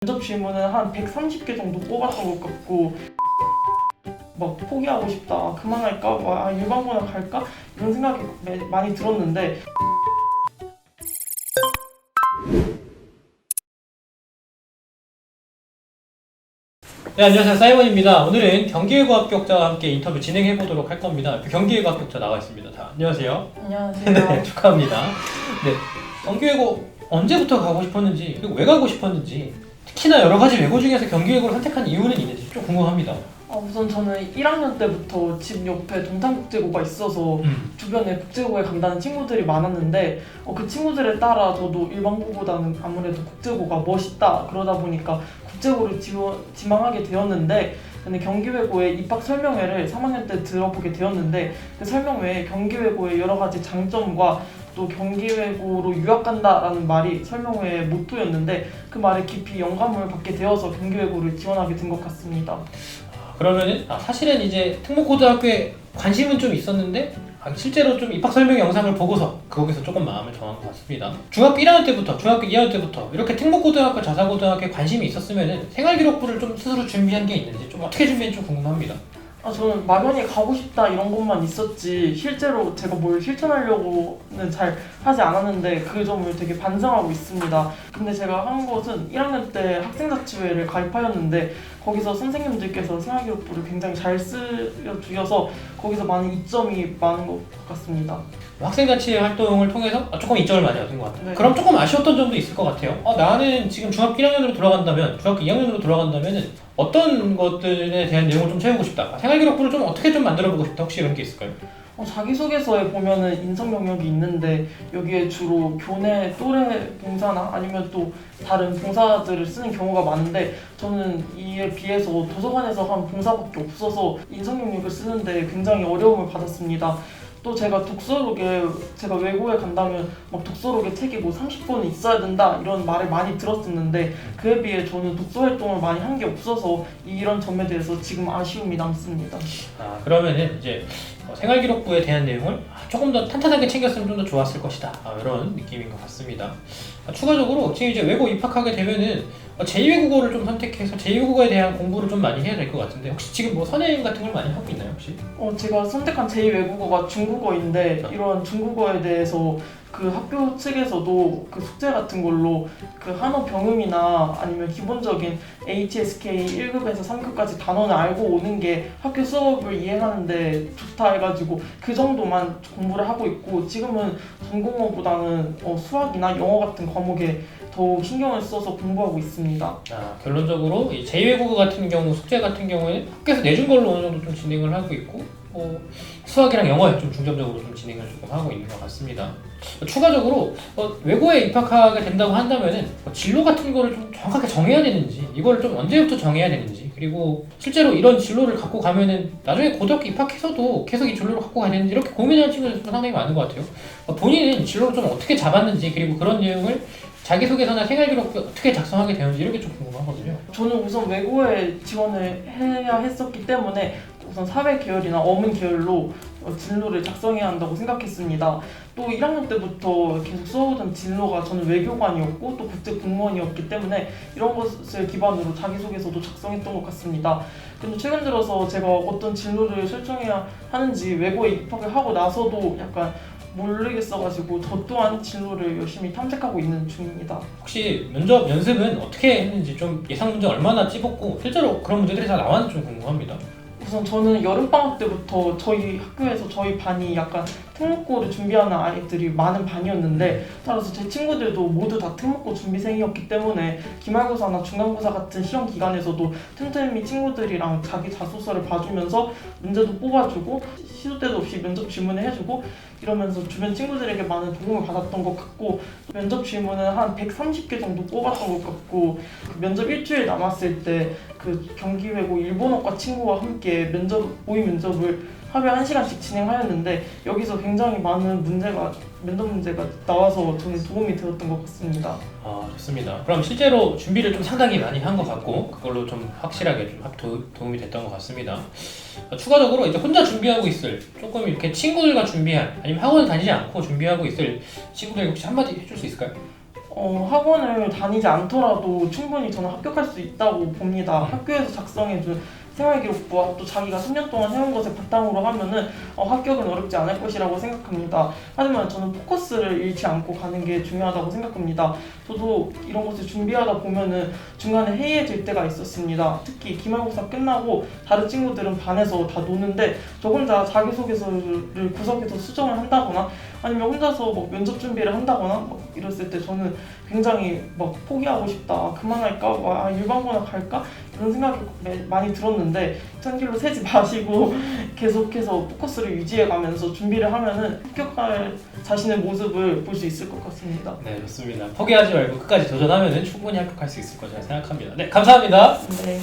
면접 질문은 한 130개 정도 뽑았던 것 같고 막 포기하고 싶다, 그만할까, 일반고나 갈까 이런 생각이 많이 들었는데 네, 안녕하세요. 사이먼입니다. 오늘은 경기외고 합격자와 함께 인터뷰 진행해 보도록 할 겁니다. 경기외고 합격자 나와 있습니다. 자, 안녕하세요. 안녕하세요. 네, 축하합니다. 네, 경기외고 언제부터 가고 싶었는지, 그리고 왜 가고 싶었는지, 특히나 여러 가지 외고 중에서 경기외고를 선택한 이유는 있는지 좀 궁금합니다. 우선 저는 1학년 때부터 집 옆에 동탄국제고가 있어서 주변에 국제고에 간다는 친구들이 많았는데 그 친구들에 따라 저도 일반고보다는 아무래도 국제고가 멋있다 그러다 보니까 국제고를 지망하게 되었는데, 근데 경기외고의 입학 설명회를 3학년 때 들어보게 되었는데 그 설명회에 경기외고의 여러 가지 장점과 또 경기외고로 유학 간다라는 말이 설명회의 모토였는데 그 말에 깊이 영감을 받게 되어서 경기외고를 지원하게 된 것 같습니다. 그러면은 사실은 이제 특목고등학교에 관심은 좀 있었는데 실제로 좀 입학 설명 영상을 보고서 거기서 조금 마음을 정한 것 같습니다. 중학교 1학년 때부터, 중학교 2학년 때부터 이렇게 특목고등학교, 자사고등학교에 관심이 있었으면은 생활기록부를 좀 스스로 준비한 게 있는지 좀 어떻게 준비했는지 좀 궁금합니다. 저는 막연히 가고 싶다 이런 것만 있었지 실제로 제가 뭘 실천하려고는 잘 하지 않았는데 그 점을 되게 반성하고 있습니다. 근데 제가 한 것은 1학년 때 학생자치회를 가입하였는데 거기서 선생님들께서 생활기록부를 굉장히 잘 쓰여주셔서 거기서 많은 이점이 많은 것 같습니다. 학생자치 활동을 통해서 조금 이점을 많이 얻은 것 같아요. 네. 그럼 조금 아쉬웠던 점도 있을 것 같아요. 나는 지금 중학교 1학년으로 돌아간다면, 중학교 2학년으로 돌아간다면 어떤 것들에 대한 내용을 좀 채우고 싶다, 생활기록부를 좀 어떻게 좀 만들어보고 싶다, 혹시 이런 게 있을까요? 자기소개서에 보면은 인성 영역이 있는데 여기에 주로 교내 또래 봉사나 아니면 또 다른 봉사들을 쓰는 경우가 많은데 저는 이에 비해서 도서관에서 한 봉사밖에 없어서 인성 영역을 쓰는데 굉장히 어려움을 받았습니다. 또 제가 독서록에, 제가 외고에 간다면 막 독서록에 책이 뭐 30권은 있어야 된다 이런 말을 많이 들었었는데 그에 비해 저는 독서 활동을 많이 한 게 없어서 이런 점에 대해서 지금 아쉬움이 남습니다. 그러면은 이제 생활기록부에 대한 내용을 조금 더 탄탄하게 챙겼으면 좀 더 좋았을 것이다, 이런 느낌인 것 같습니다. 추가적으로 지금 이제 외고 입학하게 되면은 제2외국어를 좀 선택해서 제2외국어에 대한 공부를 좀 많이 해야 될 것 같은데 혹시 지금 뭐 선행 같은 걸 많이 하고 있나요, 혹시? 제가 선택한 제2외국어가 중국어인데 이런 중국어에 대해서 그 학교 측에서도 그 숙제 같은 걸로 그 한어 병음이나 아니면 기본적인 HSK 1급에서 3급까지 단어는 알고 오는 게 학교 수업을 이행하는데 좋다 해가지고 그 정도만 공부를 하고 있고 지금은 전공어보다는 수학이나 영어 같은 과목에 더욱 신경을 써서 공부하고 있습니다. 결론적으로 이 제2외국어 같은 경우, 숙제 같은 경우에는 학교에서 내준 걸로 어느 정도 좀 진행을 하고 있고 수학이랑 영어에 좀 중점적으로 좀 진행을 조금 하고 있는 것 같습니다. 추가적으로 외고에 입학하게 된다고 한다면은 진로 같은 거를 좀 정확하게 정해야 되는지, 이거를 좀 언제부터 정해야 되는지, 그리고 실제로 이런 진로를 갖고 가면은 나중에 고등학교 입학해서도 계속 이 진로를 갖고 가야 되는지 이렇게 고민하는 친구들도 상당히 많은 것 같아요. 본인은 진로를 좀 어떻게 잡았는지, 그리고 그런 내용을 자기소개서나 생활기록부 어떻게 작성하게 되는지 이런 게 좀 궁금하거든요. 저는 우선 외고에 지원을 해야 했었기 때문에 우선 사회 계열이나 어문 계열로 진로를 작성해야 한다고 생각했습니다. 또 1학년 때부터 계속 써오던 진로가 저는 외교관이었고 또 국제공무원이었기 때문에 이런 것을 기반으로 자기소개서도 작성했던 것 같습니다. 근데 최근 들어서 제가 어떤 진로를 설정해야 하는지 외고에 입학을 하고 나서도 약간 모르겠어가지고 저 또한 진로를 열심히 탐색하고 있는 중입니다. 혹시 면접 연습은 어떻게 했는지, 좀 예상 문제 얼마나 찝었고 실제로 그런 문제들이 다 나왔는지 좀 궁금합니다. 우선 저는 여름방학 때부터 저희 학교에서 저희 반이 약간 특목고를 준비하는 아이들이 많은 반이었는데 따라서 제 친구들도 모두 다 특목고 준비생이었기 때문에 기말고사나 중간고사 같은 시험 기간에서도 틈틈이 친구들이랑 자기 자소서를 봐주면서 문제도 뽑아주고 시도 때도 없이 면접 질문을 해주고 이러면서 주변 친구들에게 많은 도움을 받았던 것 같고 면접 질문은 한 130개 정도 뽑았던 것 같고 면접 일주일 남았을 때 그 경기외고 일본어과 친구와 함께 모의 면접을 하루에 1시간씩 진행하였는데 여기서 굉장히 많은 면접 문제가 나와서 저는 도움이 되었던 것 같습니다. 좋습니다. 그럼 실제로 준비를 좀 상당히 많이 한 것 같고 그걸로 좀 확실하게 좀 도움이 됐던 것 같습니다. 추가적으로 이제 혼자 준비하고 있을, 조금 이렇게 친구들과 준비한, 아니면 학원을 다니지 않고 준비하고 있을 친구들에게 혹시 한마디 해줄 수 있을까요? 학원을 다니지 않더라도 충분히 저는 합격할 수 있다고 봅니다. 학교에서 작성해준 생활기록부와 또 자기가 3년 동안 해온 것을 바탕으로 하면은 합격은 어렵지 않을 것이라고 생각합니다. 하지만 저는 포커스를 잃지 않고 가는 게 중요하다고 생각합니다. 저도 이런 것을 준비하다 보면은 중간에 해이해질 때가 있었습니다. 특히 기말고사 끝나고 다른 친구들은 반에서 다 노는데 저 혼자 자기소개서를 구석에서 수정을 한다거나 아니면 혼자서 뭐 면접 준비를 한다거나 막 이랬을 때 저는 굉장히 막 포기하고 싶다, 그만할까, 일반고나 갈까 이런 생각이 많이 들었는데 찬길로 새지 마시고 계속해서 포커스를 유지해가면서 준비를 하면은 합격할 자신의 모습을 볼 수 있을 것 같습니다. 네, 좋습니다. 포기하지 말고 끝까지 도전하면 충분히 합격할 수 있을 거라 생각합니다. 네, 감사합니다. 네.